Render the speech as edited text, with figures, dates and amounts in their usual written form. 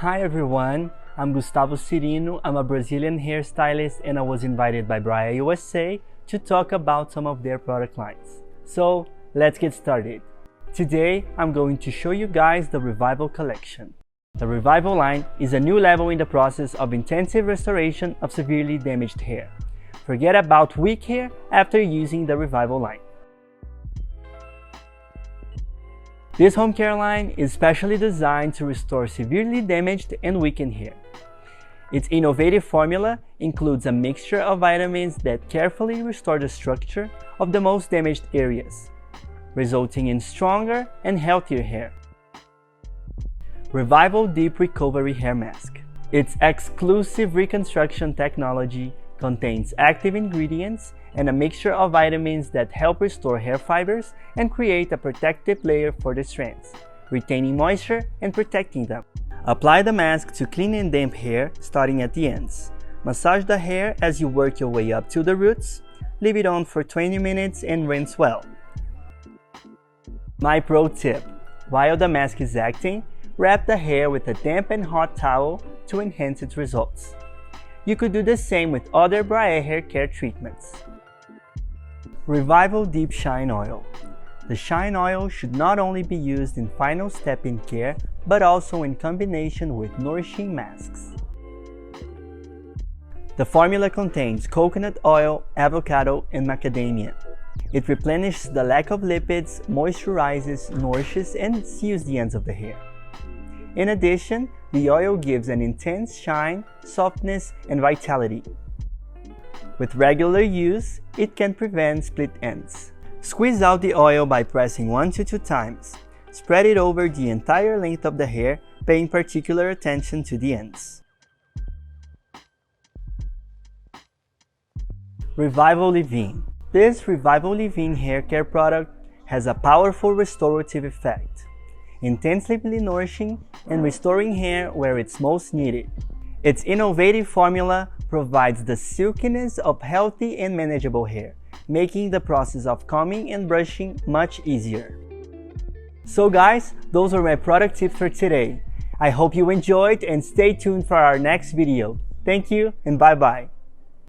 Hi everyone, I'm Gustavo Cirino. I'm a Brazilian hairstylist and I was invited by Brae USA to talk about some of their product lines. So let's get started. Today I'm going to show you guys the Revival collection. The Revival line is a new level in the process of intensive restoration of severely damaged hair. Forget about weak hair after using the Revival line. This home care line is specially designed to restore severely damaged and weakened hair. Its innovative formula includes a mixture of vitamins that carefully restore the structure of the most damaged areas, resulting in stronger and healthier hair. Revival Deep Recovery Hair Mask. Its exclusive reconstruction technology contains active ingredients and a mixture of vitamins that help restore hair fibers and create a protective layer for the strands, retaining moisture and protecting them. Apply the mask to clean and damp hair starting at the ends. Massage the hair as you work your way up to the roots. Leave it on for 20 minutes and rinse well. My pro tip: while the mask is acting, wrap the hair with a damp and hot towel to enhance its results. You could do the same with other Brae hair care treatments. Revival Deep Shine Oil. The Shine Oil should not only be used in final step in care, but also in combination with nourishing masks. The formula contains coconut oil, avocado, and macadamia. It replenishes the lack of lipids, moisturizes, nourishes, and seals the ends of the hair. In addition, the oil gives an intense shine, softness, and vitality. With regular use, it can prevent split ends. Squeeze out the oil by pressing 1 to 2 times. Spread it over the entire length of the hair, paying particular attention to the ends. Revival Leave-In. This Revival Leave-In hair care product has a powerful restorative effect, intensely nourishing and restoring hair where it's most needed. Its innovative formula provides the silkiness of healthy and manageable hair, making the process of combing and brushing much easier. So guys, those are my product tips for today. I hope you enjoyed and stay tuned for our next video. Thank you and bye bye.